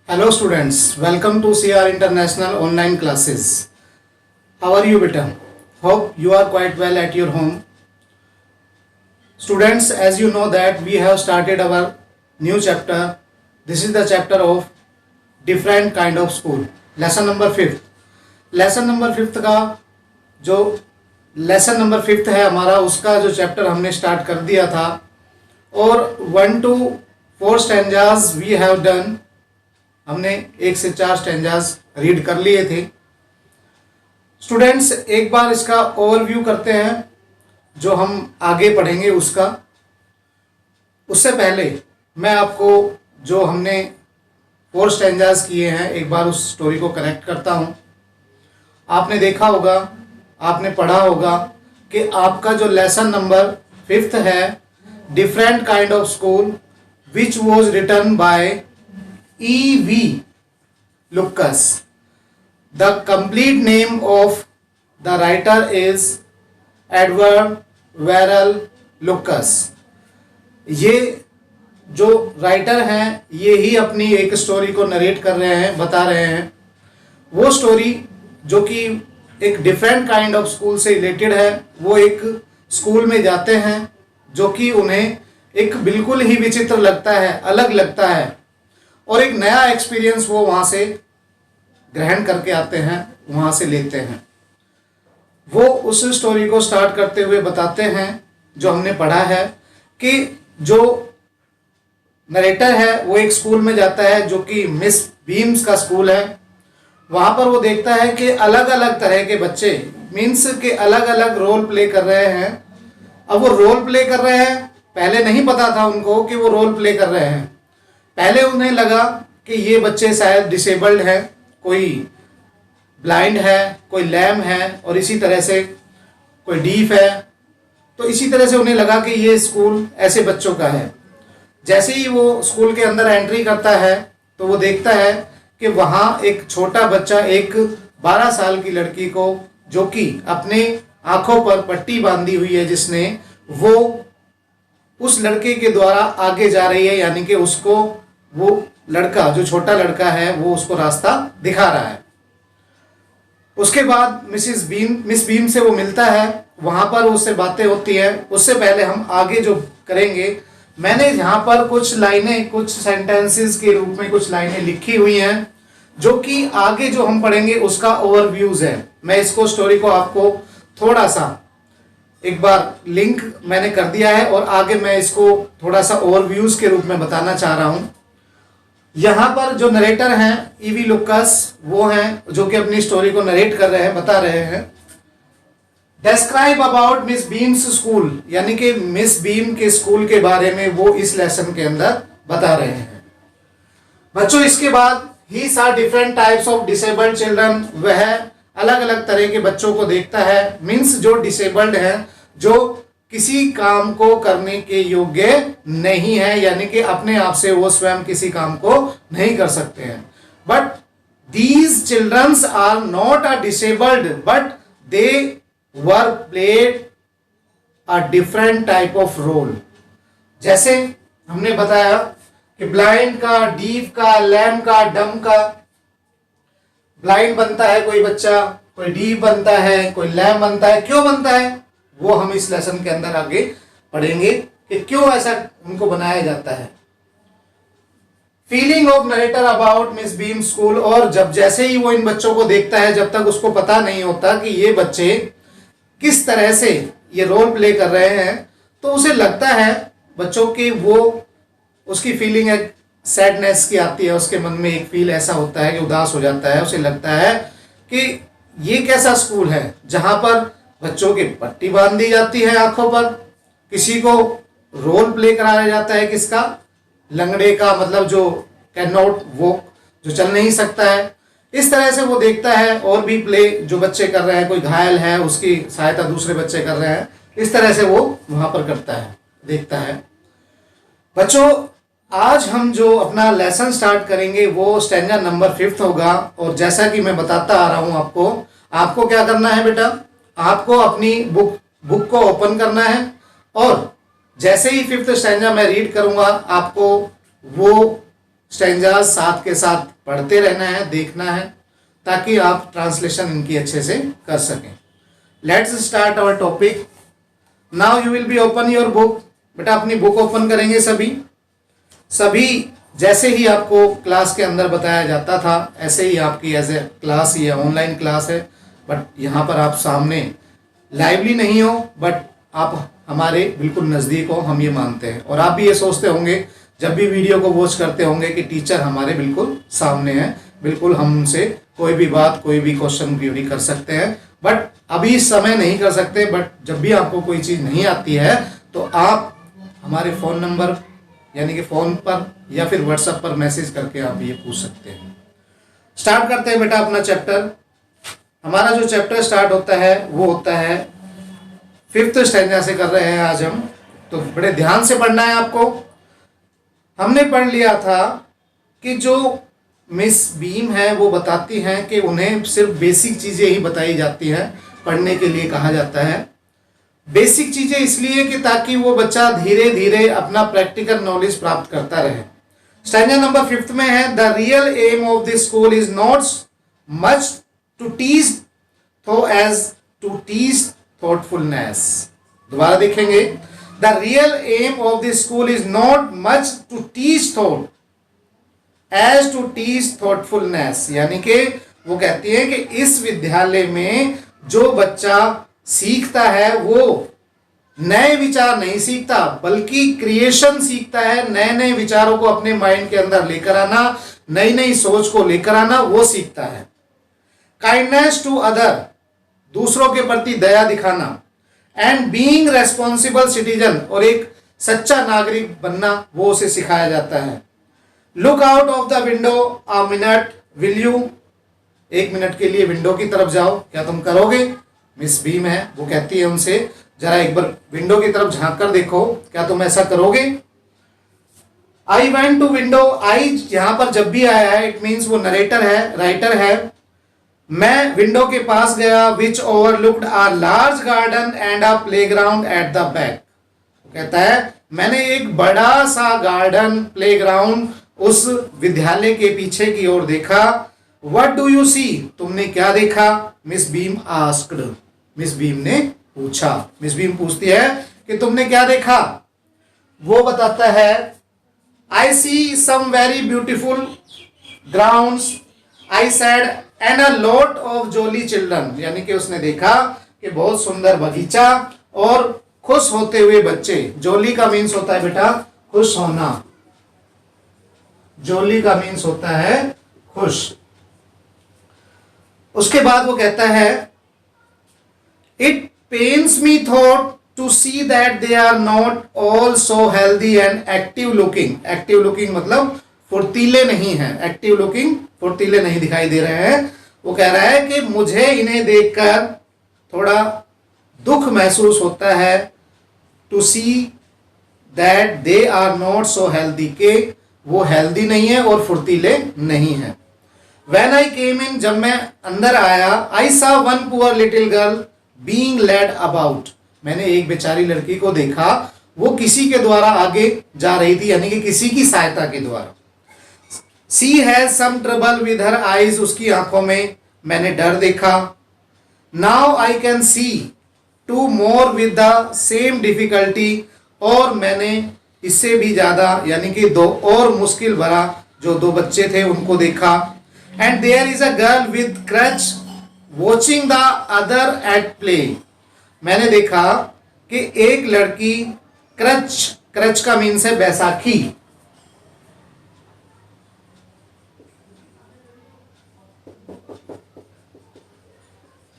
Hello students, welcome to CR International online classes. How are you beta? Hope you are quite well at your home. Students, as you know that we have started our new chapter. This is the chapter of different kind of school. Lesson number 5th. Lesson number 5th का जो lesson number 5th है हमारा, उसका जो chapter हमने start कर दिया था और 1 to 4 stanzas we have done. हमने 1 से 4 स्टैंजास रीड कर लिए थे. स्टूडेंट्स, एक बार इसका ओवरव्यू करते हैं जो हम आगे पढ़ेंगे उसका. उससे पहले मैं आपको जो हमने 4 स्टैंजास किए हैं एक बार उस स्टोरी को करेक्ट करता हूं. आपने देखा होगा, आपने पढ़ा होगा कि आपका जो लेसन नंबर 5th है, different kind of school, which was written by E.V. Lucas. The complete name of the writer is Edward Verrall Lucas. ये जो राइटर हैं ये ही अपनी एक स्टोरी को नरेट कर रहे हैं, बता रहे हैं. वो स्टोरी जो कि एक डिफरेंट काइंड ऑफ स्कूल से रिलेटेड है. वो एक स्कूल में जाते हैं जो कि उन्हें एक बिल्कुल ही विचित्र लगता है, अलग लगता है, और एक नया एक्सपीरियंस वो वहाँ से ग्रहण करके आते हैं, वहाँ से लेते हैं. वो उस स्टोरी को स्टार्ट करते हुए बताते हैं जो हमने पढ़ा है कि जो नरेटर है वो एक स्कूल में जाता है जो कि मिस बीम्स का स्कूल है. वहाँ पर वो देखता है कि अलग अलग तरह के बच्चे मीन्स के अलग अलग रोल प्ले कर रहे हैं. अब वो रोल प्ले कर रहे हैं, पहले नहीं पता था उनको कि वो रोल प्ले कर रहे हैं. पहले उन्हें लगा कि ये बच्चे शायद डिसेबल्ड हैं, कोई ब्लाइंड है, कोई लैम है और इसी तरह से कोई डीफ है. तो इसी तरह से उन्हें लगा कि ये स्कूल ऐसे बच्चों का है. जैसे ही वो स्कूल के अंदर एंट्री करता है तो वो देखता है कि वहाँ एक छोटा बच्चा एक 12 साल की लड़की को, जो कि अपने आंखों पर पट्टी बांधी हुई है जिसने, वो उस लड़के के द्वारा आगे जा रही है, यानी कि उसको वो लड़का जो छोटा लड़का है वो उसको रास्ता दिखा रहा है. उसके बाद मिस बीम से वो मिलता है, वहां पर उससे बातें होती है. उससे पहले हम आगे जो करेंगे, मैंने यहाँ पर कुछ लाइनें, कुछ सेंटेंसेस के रूप में कुछ लाइनें लिखी हुई हैं जो कि आगे जो हम पढ़ेंगे उसका ओवरव्यूज है. मैं इसको स्टोरी को आपको थोड़ा सा एक बार लिंक मैंने कर दिया है और आगे मैं इसको थोड़ा सा ओवरव्यूज के रूप में बताना चाह रहा हूं. यहाँ पर जो नरेटर हैं ईवी लुकास, वो हैं जो कि अपनी स्टोरी को नरेट कर रहे हैं, बता रहे हैं. Describe about miss beams school, यानी कि मिस बीम के स्कूल के बारे में वो इस लेसन के अंदर बता रहे हैं. बच्चों, इसके बाद ही सा different types of disabled children, वह अलग अलग तरह के बच्चों को देखता है. मीन्स जो डिसेबल्ड हैं, जो किसी काम को करने के योग्य नहीं है, यानी कि अपने आप से वो स्वयं किसी काम को नहीं कर सकते हैं. But these childrens are not a disabled but they were played a different type of role. जैसे हमने बताया कि ब्लाइंड का, डीफ का, लैम का, डम का. ब्लाइंड बनता है कोई बच्चा, कोई डीफ बनता है, कोई लैम बनता है. क्यों बनता है वो हम इस लेसन के अंदर आगे पढ़ेंगे कि क्यों ऐसा उनको बनाया जाता है. Feeling of narrator about miss beam school, और जब जैसे ही वो इन बच्चों को देखता है, जब तक उसको पता नहीं होता कि ये बच्चे किस तरह से ये रोल प्ले कर रहे हैं, तो उसे लगता है बच्चों की, वो उसकी फीलिंग एक सैडनेस की आती है. उसके मन में एक फील ऐसा होता है कि उदास हो जाता है. उसे लगता है कि ये कैसा स्कूल है जहां पर बच्चों की पट्टी बांध दी जाती है आंखों पर, किसी को रोल प्ले कराया जाता है, किसका, लंगड़े का, मतलब जो कैन नॉट वॉक, जो चल नहीं सकता है. इस तरह से वो देखता है. और भी प्ले जो बच्चे कर रहे हैं, कोई घायल है उसकी सहायता दूसरे बच्चे कर रहे हैं, इस तरह से वो वहां पर करता है, देखता है. बच्चों, आज हम जो अपना लेसन स्टार्ट करेंगे वो स्टैंजा नंबर 5 होगा। और जैसा कि मैं बताता आ रहा हूं आपको, आपको क्या करना है बेटा, आपको अपनी बुक को ओपन करना है और जैसे ही 5th स्टैंजा मैं रीड करूंगा आपको वो स्टैंजा साथ के साथ पढ़ते रहना है, देखना है, ताकि आप ट्रांसलेशन इनकी अच्छे से कर सकें। Let's start our topic. Now you will be open your book. बेटा अपनी बुक ओपन करेंगे सभी जैसे ही आपको क्लास के अंदर बताया जाता था ऐसे ही आपकी एज ए क्लास, ये ऑनलाइन क्लास है, बट यहाँ पर आप सामने लाइवली नहीं हो, बट आप हमारे बिल्कुल नज़दीक हो, हम ये मानते हैं। और आप भी ये सोचते होंगे जब भी वीडियो को वॉच करते होंगे कि टीचर हमारे बिल्कुल सामने हैं, बिल्कुल हम उनसे कोई भी बात, कोई भी क्वेश्चन क्यूरी कर सकते हैं। बट अभी इस समय नहीं कर सकते, बट जब भी आपको कोई चीज़ नहीं आती है तो आप हमारे फ़ोन नंबर यानी कि फ़ोन पर या फिर व्हाट्सएप पर मैसेज करके आप ये पूछ सकते हैं। स्टार्ट करते हैं बेटा अपना चैप्टर। हमारा जो चैप्टर स्टार्ट होता है वो होता है 5th स्टैंजा से कर रहे हैं आज हम, तो बड़े ध्यान से पढ़ना है आपको। हमने पढ़ लिया था कि जो मिस बीम है वो बताती हैं कि उन्हें सिर्फ बेसिक चीज़ें ही बताई जाती हैं, पढ़ने के लिए कहा जाता है। बेसिक चीज़ें इसलिए कि ताकि वो बच्चा धीरे धीरे अपना प्रैक्टिकल नॉलेज प्राप्त करता रहे। स्टैंजा नंबर 5 में है, the real aim of the school is not much to teach thought as to teach thoughtfulness. दोबारा देखेंगे, the real aim of the school is not much to teach thought as to teach thoughtfulness. यानी कि वो कहती है कि इस विद्यालय में जो बच्चा सीखता है वो नए विचार नहीं सीखता बल्कि क्रिएशन सीखता है। नए नए विचारों को अपने माइंड के अंदर लेकर आना, नई नई सोच को लेकर आना, वो सीखता है। काइंडनेस टू अदर, दूसरों के प्रति दया दिखाना, एंड बीइंग रेस्पॉन्सिबल सिटीजन, और एक सच्चा नागरिक बनना, वो उसे सिखाया जाता है। Look out of the window a minute, will you, 1 minute के लिए विंडो की तरफ जाओ, क्या तुम करोगे? मिस बीम है वो कहती है उनसे, जरा एक बार विंडो की तरफ झांक कर देखो, क्या तुम ऐसा करोगे? I went to window, I यहां पर जब भी आया है इट मीन्स वो नरेटर है, राइटर है। मैं विंडो के पास गया, which overlooked a large garden and a playground at the back. कहता है मैंने एक बड़ा सा गार्डन, प्लेग्राउंड उस विद्यालय के पीछे की ओर देखा। व्हाट डू यू सी, तुमने क्या देखा? Miss beam asked, miss beam ने पूछा। मिस बीम पूछती है कि तुमने क्या देखा? वो बताता है, I see some very beautiful grounds, I said, and a lot of jolly children. यानी कि उसने देखा कि बहुत सुंदर बगीचा और खुश होते हुए बच्चे। जॉली का मीन्स होता है बेटा खुश होना, जॉली का मीन्स होता है खुश। उसके बाद वो कहता है, it pains me thought to see that they are not all so healthy and active looking. Active looking मतलब फुर्तीले नहीं हैं, एक्टिव लुकिंग, फुर्तीले नहीं दिखाई दे रहे हैं। वो कह रहा है कि मुझे इन्हें देखकर थोड़ा दुख महसूस होता है, to see that they are not so healthy, के वो हेल्दी नहीं है और फुर्तीले नहीं है। When I came in, जब मैं अंदर आया, I saw one poor little girl being led about, मैंने एक बेचारी लड़की को देखा, वो किसी के द्वारा आगे जा रही थी, यानी कि किसी की सहायता के द्वारा। She has some trouble with her eyes, उसकी आंखों में मैंने डर देखा। Now I can see two more with the same difficulty, और मैंने इससे भी ज़्यादा यानी कि 2 और मुश्किल भरा जो 2 बच्चे थे उनको देखा। And there is a girl with crutch watching the other at play, मैंने देखा कि एक लड़की क्रच का मीन्स है बैसाखी,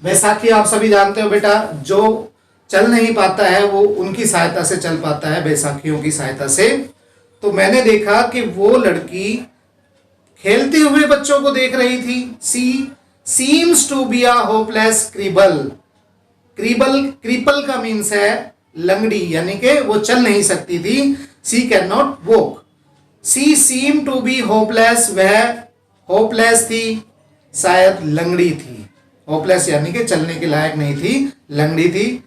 बैसाखी आप सभी जानते हो बेटा, जो चल नहीं पाता है वो उनकी सहायता से चल पाता है, बैसाखियों की सहायता से। तो मैंने देखा कि वो लड़की खेलते हुए बच्चों को देख रही थी। She seems to be a hopeless cripple, cripple का मीन्स है लंगड़ी, यानी कि वो चल नहीं सकती थी। She can not walk, she seem to be hopeless, वह होपलेस थी, शायद लंगड़ी थी। होपलेस यानी कि चलने के लायक नहीं थी, लंगड़ी थी।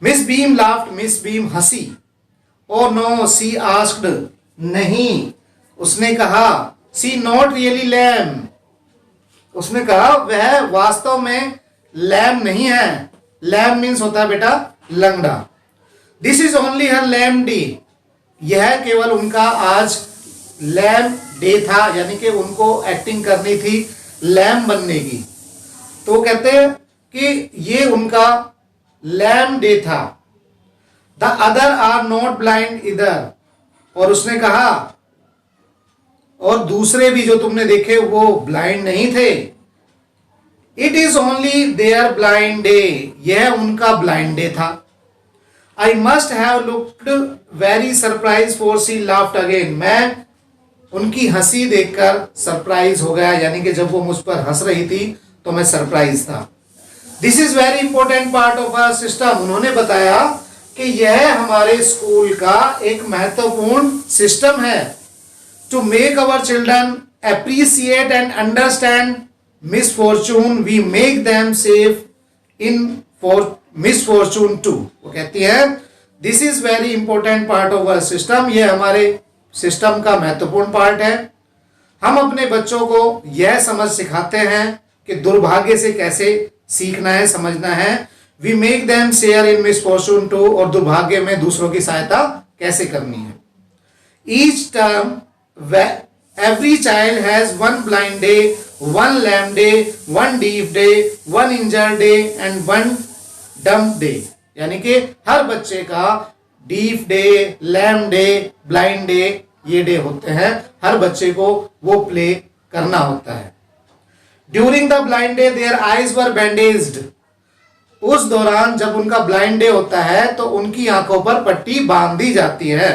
Miss Beam laughed, Miss Beam हंसी। ओ नो सी आस्क्ड, नहीं उसने कहा। सी नॉट रियली लैम, उसने कहा वह वास्तव में लैम नहीं है। लैम मीन्स होता है बेटा लंगड़ा। This is only her lame day, यह केवल उनका आज लैम डे था, यानी कि उनको एक्टिंग करनी थी लैम बनने की। तो कहते हैं कि ये उनका लैम डे था। The other are not blind इधर, और उसने कहा और दूसरे भी जो तुमने देखे वो ब्लाइंड नहीं थे। It is only there blind day, यह उनका ब्लाइंड डे था। I must have looked very surprise for see laughed again, मैं उनकी हंसी देखकर सरप्राइज हो गया, यानी कि जब वो मुझ पर हंस रही थी तो मैं सरप्राइज था। This is very important part of our system, उन्होंने बताया कि यह हमारे स्कूल का एक महत्वपूर्ण सिस्टम है। To make our children appreciate and understand misfortune, we make them safe in for misfortune too. वो कहती है this is very important part of our system, ये हमारे सिस्टम का महत्वपूर्ण पार्ट है। हम अपने बच्चों को यह समझ सिखाते हैं कि दुर्भाग्य से कैसे सीखना है, समझना है। We make them share in misfortune too, और दुर्भाग्य में दूसरों की सहायता कैसे करनी है। Each term every child has one blind day, one lame day, one deaf day, one injured day and one dumb day, यानी कि हर बच्चे का deaf day, lame day, blind day, ये डे होते हैं। हर बच्चे को वो प्ले करना होता है। During the blind day their eyes were bandaged, उस दौरान जब उनका ब्लाइंड डे होता है तो उनकी आंखों पर पट्टी बांध दी जाती है।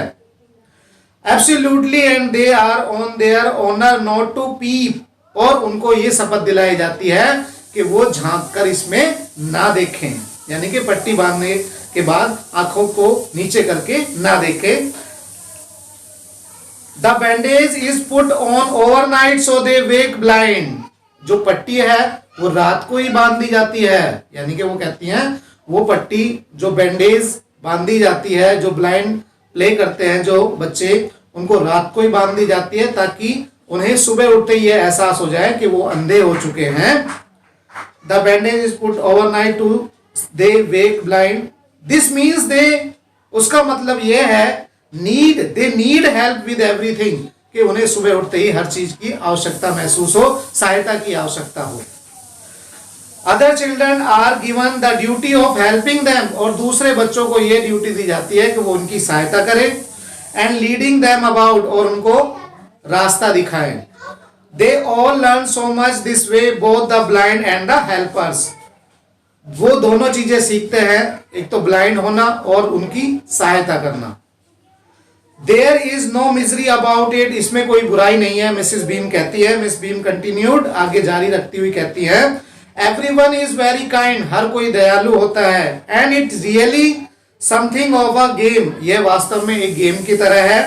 Absolutely and they are on their honour not to peep, और उनको ये शपथ दिलाई जाती है कि वो झांक कर इसमें ना देखें, यानी कि पट्टी बांधने के बाद आंखों को नीचे करके ना देखें। The bandage is put on overnight so they wake blind, जो पट्टी है वो रात को ही बांध दी जाती है, यानी कि वो कहती हैं वो पट्टी जो बैंडेज बांधी जाती है, जो ब्लाइंड प्ले करते हैं जो बच्चे, उनको रात को ही बांध दी जाती है ताकि उन्हें सुबह उठते ही एहसास हो जाए कि वो अंधे हो चुके हैं। The bandage is put overnight to they wake blind, this means they, उसका मतलब यह है they need help with everything, कि उन्हें सुबह उठते ही हर चीज की आवश्यकता महसूस हो, सहायता की आवश्यकता हो। Other children are given the duty of helping them, और दूसरे बच्चों को यह ड्यूटी दी जाती है कि वो उनकी सहायता करें। एंड लीडिंग देम अबाउट, और उनको रास्ता दिखाएं। They all learn so much this way, both the blind and the helpers, वो दोनों चीजें सीखते हैं, एक तो ब्लाइंड होना और उनकी सहायता करना। There is no misery about it, इसमें कोई बुराई नहीं है, मिसेस बीम कहती है। मिस बीम कंटिन्यूड, आगे जारी रखती हुई कहती है एवरीवन इज वेरी काइंड, हर कोई दयालु होता है। And it really something of a game, यह वास्तव में एक गेम की तरह है।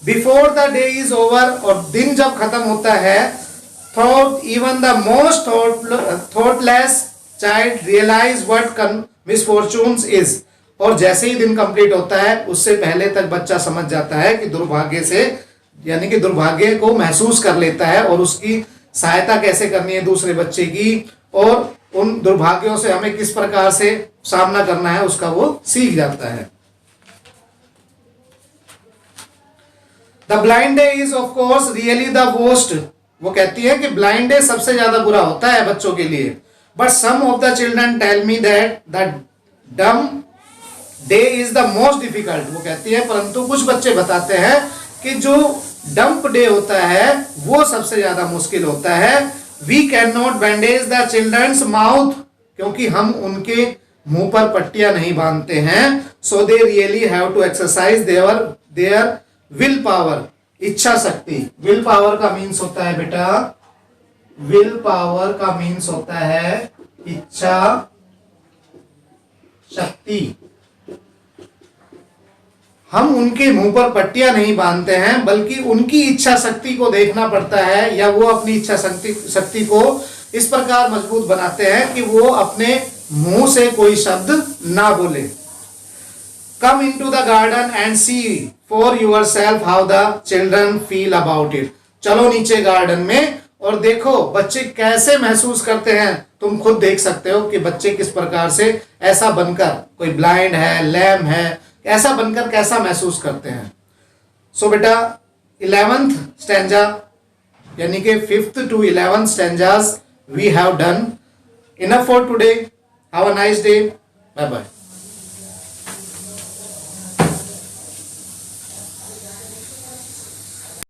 Before the day is over, और दिन जब खत्म होता है, thought even the most thoughtless child realise what misfortunes is, और जैसे ही दिन कंप्लीट होता है उससे पहले तक बच्चा समझ जाता है कि दुर्भाग्य से, यानी कि दुर्भाग्य को महसूस कर लेता है और उसकी सहायता कैसे करनी है दूसरे बच्चे की, और उन दुर्भाग्यों से हमें किस प्रकार से सामना करना है उसका वो सीख जाता है। The blind day is of course really the worst, वो कहती है कि ब्लाइंड डे सबसे ज्यादा बुरा होता है बच्चों के लिए। But some of the children tell me that the dumb day is the most difficult, वो कहती है परंतु कुछ बच्चे बताते हैं कि जो डंप डे होता है वो सबसे ज्यादा मुश्किल होता है। We can not bandage the children's mouth, क्योंकि हम उनके मुंह पर पट्टियां नहीं बांधते हैं। So they really have to exercise their will power, इच्छा शक्ति। विल पावर का मीन्स होता है बेटा, विल पावर का मीन्स होता है इच्छा शक्ति। हम उनके मुंह पर पट्टियां नहीं बांधते हैं, बल्कि उनकी इच्छा शक्ति को देखना पड़ता है, या वो अपनी इच्छा शक्ति को इस प्रकार मजबूत बनाते हैं कि वो अपने मुंह से कोई शब्द ना बोले। Come into the garden and see for yourself how the children feel about it. चलो नीचे गार्डन में और देखो बच्चे कैसे महसूस करते हैं। तुम खुद देख सकते हो कि बच्चे किस प्रकार से ऐसा बनकर, कोई ब्लाइंड है, लैम है, ऐसा बनकर कैसा महसूस करते हैं। सो बेटा 11th स्टैंजा यानी कि 5th to 11th stanzas we have done. Enough for today. Have a nice day. Bye bye.